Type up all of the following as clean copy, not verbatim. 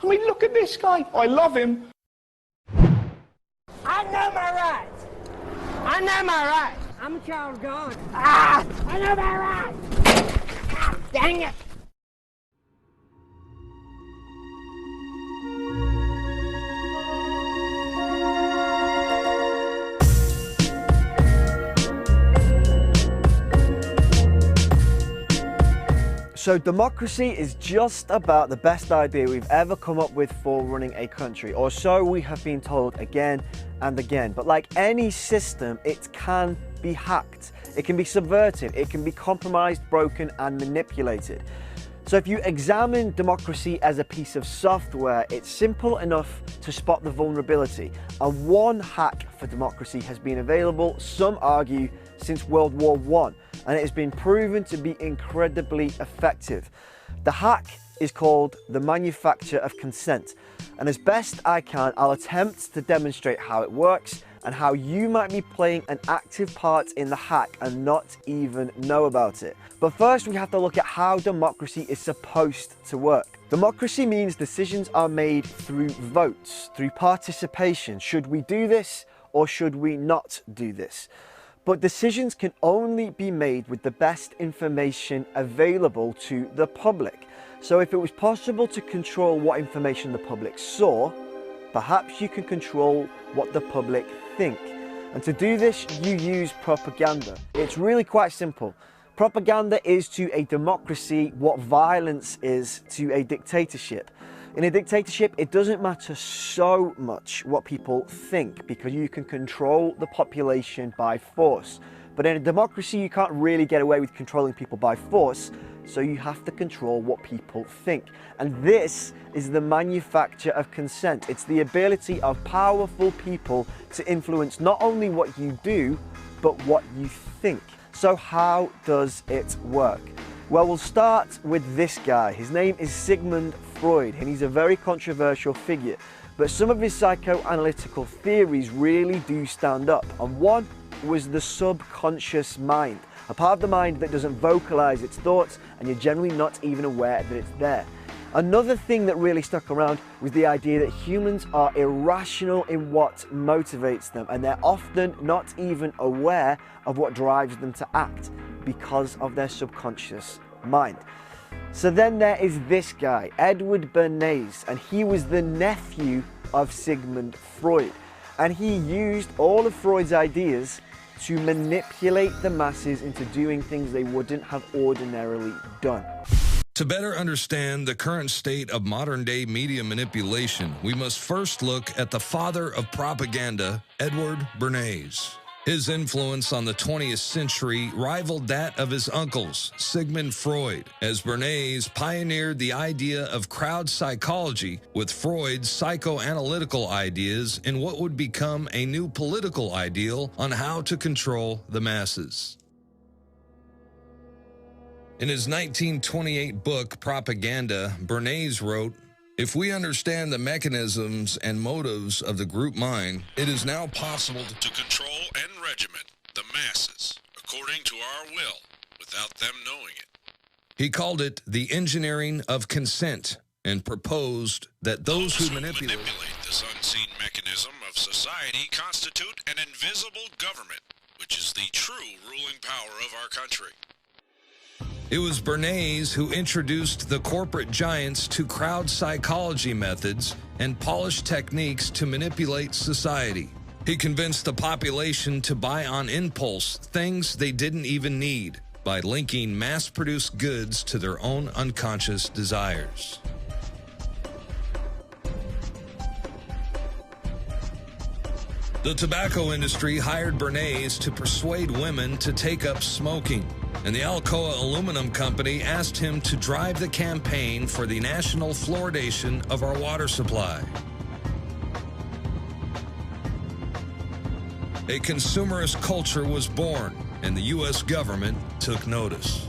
I mean, look at this guy. I love him. I know my rights. I know my rights. I'm a child of God. I know my rights. Ah, dang it. So democracy is just about the best idea we've ever come up with for running a country, or so we have been told again and again. But like any system, it can be hacked, it can be subverted, it can be compromised, broken and manipulated. So if you examine democracy as a piece of software, it's simple enough to spot the vulnerability. And one hack for democracy has been available, some argue, since World War I, and it has been proven to be incredibly effective. The hack is called the manufacture of consent, and as best I can, I'll attempt to demonstrate how it works and how you might be playing an active part in the hack and not even know about it. But first we have to look at how democracy is supposed to work. Democracy means decisions are made through votes, through participation. Should we do this or should we not do this? But decisions can only be made with the best information available to the public. So if it was possible to control what information the public saw, perhaps you can control what the public think. And to do this, you use propaganda. It's really quite simple. Propaganda is to a democracy what violence is to a dictatorship. In a dictatorship, it doesn't matter so much what people think because you can control the population by force. But in a democracy, you can't really get away with controlling people by force, so you have to control what people think. And this is the manufacture of consent. It's the ability of powerful people to influence not only what you do, but what you think. So how does it work? Well, we'll start with this guy. His name is Sigmund Freud, and he's a very controversial figure. But some of his psychoanalytical theories really do stand up. And one was the subconscious mind, a part of the mind that doesn't vocalize its thoughts, and you're generally not even aware that it's there. Another thing that really stuck around was the idea that humans are irrational in what motivates them, and they're often not even aware of what drives them to act because of their subconscious mind. So then there is this guy, Edward Bernays, and he was the nephew of Sigmund Freud. And he used all of Freud's ideas to manipulate the masses into doing things they wouldn't have ordinarily done. To better understand the current state of modern-day media manipulation, we must first look at the father of propaganda, Edward Bernays. His influence on the 20th century rivaled that of his uncles, Sigmund Freud, as Bernays pioneered the idea of crowd psychology with Freud's psychoanalytical ideas in what would become a new political ideal on how to control the masses. In his 1928 book, Propaganda, Bernays wrote, "If we understand the mechanisms and motives of the group mind, it is now possible to control and regiment the masses according to our will without them knowing it." He called it the engineering of consent and proposed that those who manipulate this unseen mechanism of society constitute an invisible government, which is the true ruling power of our country. It was Bernays who introduced the corporate giants to crowd psychology methods and polished techniques to manipulate society. He convinced the population to buy on impulse things they didn't even need by linking mass-produced goods to their own unconscious desires. The tobacco industry hired Bernays to persuade women to take up smoking, and the Alcoa Aluminum Company asked him to drive the campaign for the national fluoridation of our water supply. A consumerist culture was born, and the U.S. government took notice.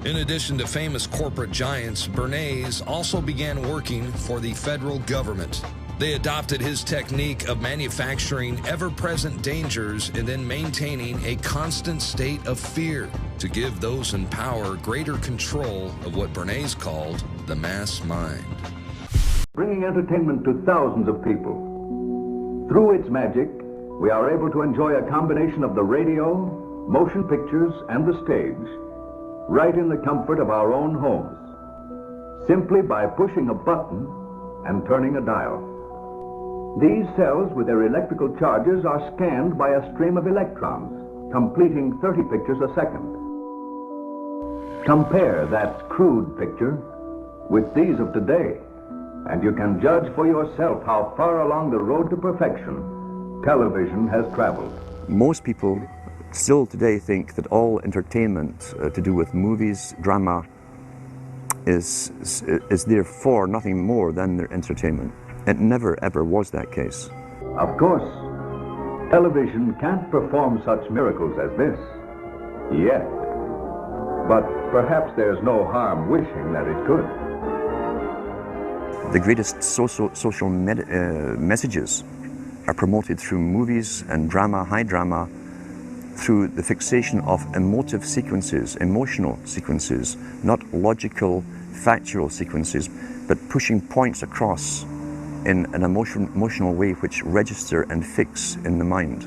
In addition to famous corporate giants, Bernays also began working for the federal government. They adopted his technique of manufacturing ever-present dangers and then maintaining a constant state of fear. to give those in power greater control of what Bernays called the mass mind. Bringing entertainment to thousands of people. Through its magic, we are able to enjoy a combination of the radio, motion pictures, and the stage, right in the comfort of our own homes, simply by pushing a button and turning a dial. These cells with their electrical charges are scanned by a stream of electrons, completing 30 pictures a second. Compare that crude picture with these of today, and you can judge for yourself how far along the road to perfection television has traveled. Most people still today think that all entertainment to do with movies, drama, is therefore nothing more than their entertainment. It never ever was that case. Of course, television can't perform such miracles as this, yet. But perhaps there's no harm wishing that it could. The greatest social messages are promoted through movies and drama, high drama, through the fixation of emotive sequences, emotional sequences, not logical, factual sequences, but pushing points across in an emotional way which register and fix in the mind.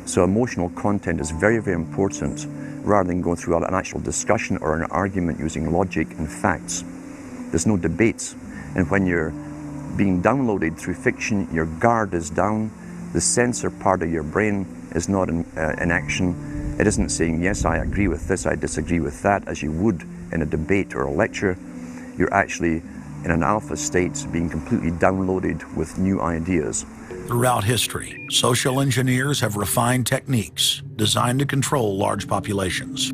So emotional content is very, very important, rather than going through an actual discussion or an argument using logic and facts. There's no debate. And when you're being downloaded through fiction, your guard is down, the sensor part of your brain is not in action. It isn't saying, yes, I agree with this, I disagree with that, as you would in a debate or a lecture. You're actually in an alpha state, being completely downloaded with new ideas. Throughout history, social engineers have refined techniques designed to control large populations.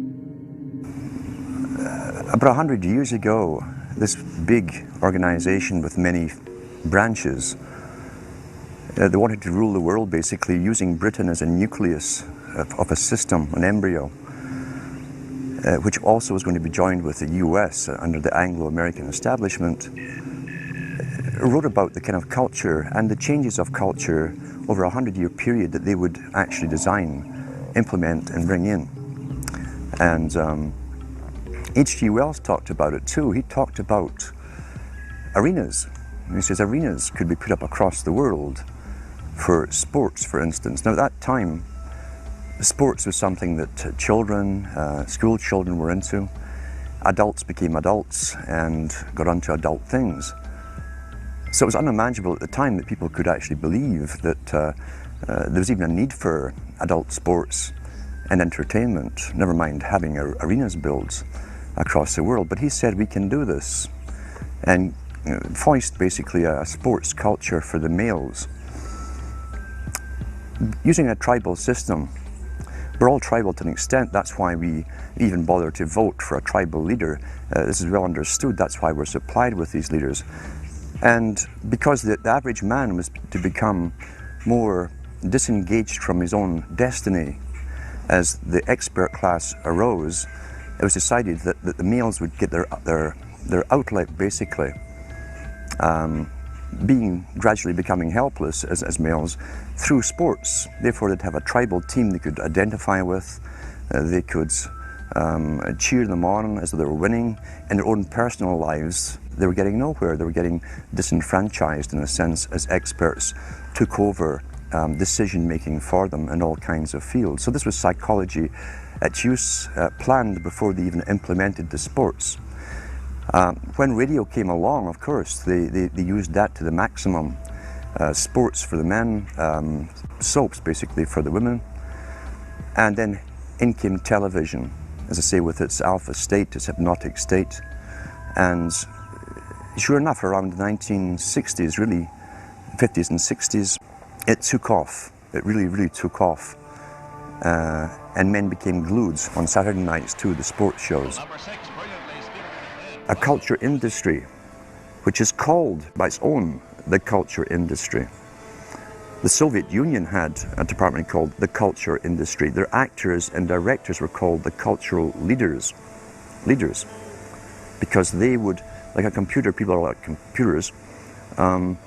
About 100 years ago, this big organization with many branches, they wanted to rule the world basically using Britain as a nucleus of a system, an embryo, which also was going to be joined with the US under the Anglo-American establishment, wrote about the kind of culture and the changes of culture over a 100-year period that they would actually design, implement, and bring in. And H.G. Wells talked about it too. He talked about arenas. He says arenas could be put up across the world for sports, for instance. Now at that time, sports was something that children, school children were into. Adults became adults and got onto adult things. So it was unimaginable at the time that people could actually believe that there was even a need for adult sports and entertainment, never mind having arenas built across the world. But he said we can do this and foist basically a sports culture for the males. Using a tribal system, we're all tribal to an extent. That's why we even bother to vote for a tribal leader. This is well understood. That's why we're supplied with these leaders. And because the average man was to become more disengaged from his own destiny as the expert class arose, it was decided that the males would get their outlet basically, gradually becoming helpless as males through sports. Therefore they'd have a tribal team they could identify with, they could cheer them on as they were winning. In their own personal lives, they were getting nowhere. They were getting disenfranchised in a sense as experts took over decision-making for them in all kinds of fields. So this was psychology at use, planned before they even implemented the sports. When radio came along, of course, they used that to the maximum. Sports for the men, soaps basically for the women. And then in came television, as I say, with its alpha state, its hypnotic state. And sure enough, around the 1960s, really, 50s and 60s, it took off. It really, really took off. And men became glued on Saturday nights to the sports shows. A culture industry, which is called by its own the culture industry. The Soviet Union had a department called the culture industry. Their actors and directors were called the cultural leaders, because they would, like a computer, people are like computers, all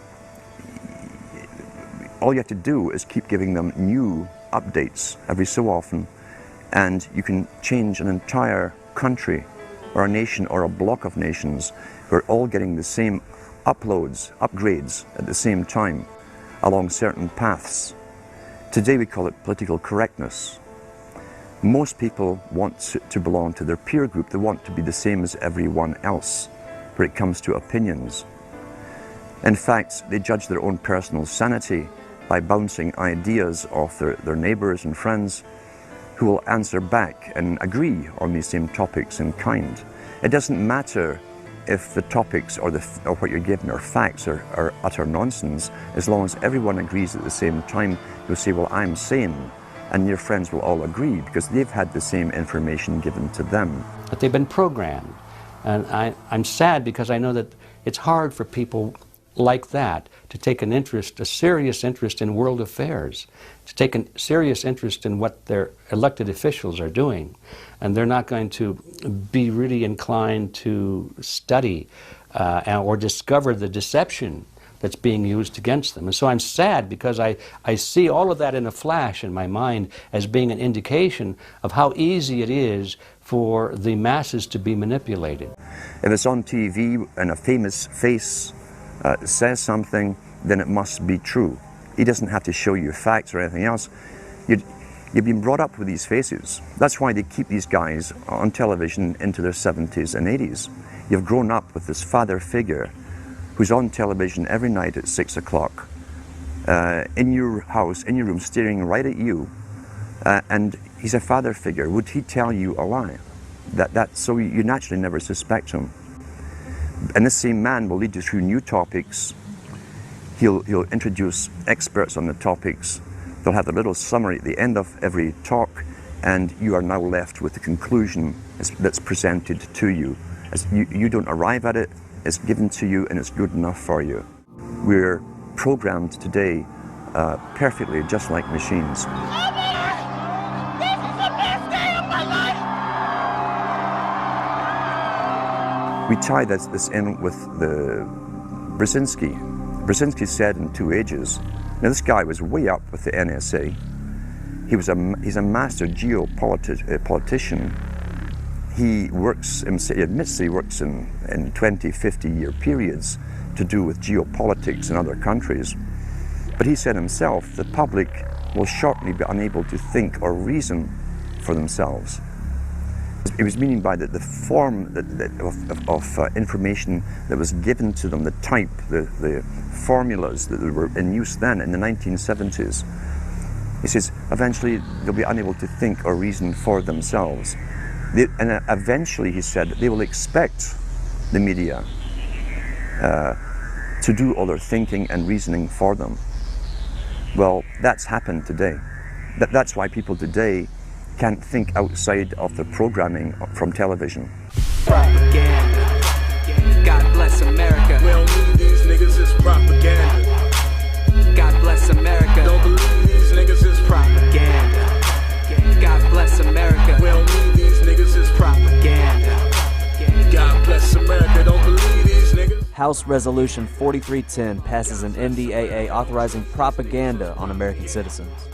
you have to do is keep giving them new updates every so often, And you can change an entire country or a nation or a block of nations who are all getting the same upgrades at the same time along certain paths. Today we call it political correctness. Most people want to belong to their peer group. They want to be the same as everyone else when it comes to opinions. In fact, they judge their own personal sanity by bouncing ideas off their neighbours and friends who will answer back and agree on these same topics in kind. It doesn't matter if the topics or what you're given are facts or utter nonsense, as long as everyone agrees at the same time. You'll say, well, I'm sane, and your friends will all agree because they've had the same information given to them. But they've been programmed, and I'm sad because I know that it's hard for people like that to take an interest, a serious interest in world affairs, to take a serious interest in what their elected officials are doing. And they're not going to be really inclined to study or discover the deception that's being used against them. And so I'm sad because I see all of that in a flash in my mind as being an indication of how easy it is for the masses to be manipulated. If it's on TV and a famous face says something, then it must be true. He doesn't have to show you facts or anything else. You've been brought up with these faces. That's why they keep these guys on television into their 70s and 80s. You've grown up with this father figure who's on television every night at 6 o'clock, in your house, in your room, staring right at you, and he's a father figure. Would he tell you a lie? So you naturally never suspect him. And this same man will lead you through new topics. He'll introduce experts on the topics. They'll have a little summary at the end of every talk, and you are now left with the conclusion that's presented to you. You don't arrive at it, it's given to you, and it's good enough for you. We're programmed today perfectly, just like machines. We tie this in with the Brzezinski. Brzezinski said in 2 Ages, now this guy was way up with the NSA. He's a master geopolitician. He admits he works in 20, 50-year periods to do with geopolitics in other countries. But he said himself, the public will shortly be unable to think or reason for themselves. It was meaning by the form of information that was given to them, the type, the formulas that were in use then in the 1970s. He says, eventually they'll be unable to think or reason for themselves. And eventually, he said, they will expect the media to do all their thinking and reasoning for them. Well, that's happened today. That's why people today can't think outside of the programming from television. Propaganda. God bless America. We don't need these niggas, it's propaganda. God bless America. Don't believe these niggas, it's propaganda. God bless America. We don't need these niggas, it's propaganda. God bless America. Don't believe these niggas. House Resolution 4310 passes an NDAA authorizing propaganda on American citizens.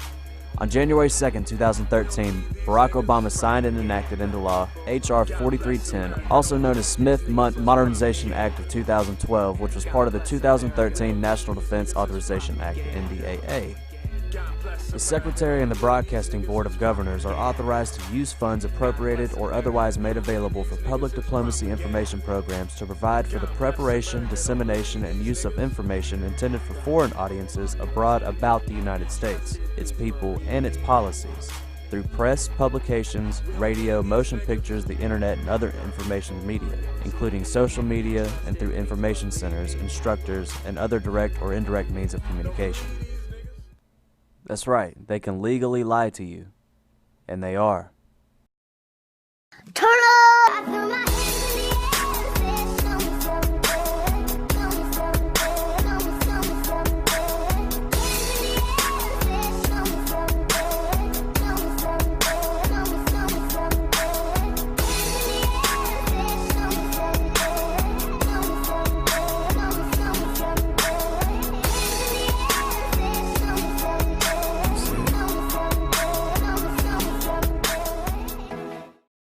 On January 2, 2013, Barack Obama signed and enacted into law H.R. 4310, also known as Smith-Mundt Modernization Act of 2012, which was part of the 2013 National Defense Authorization Act, NDAA. The Secretary and the Broadcasting Board of Governors are authorized to use funds appropriated or otherwise made available for public diplomacy information programs to provide for the preparation, dissemination, and use of information intended for foreign audiences abroad about the United States, its people, and its policies, through press, publications, radio, motion pictures, the internet, and other information media, including social media, and through information centers, instructors, and other direct or indirect means of communication. That's right, they can legally lie to you. And they are. Turn up!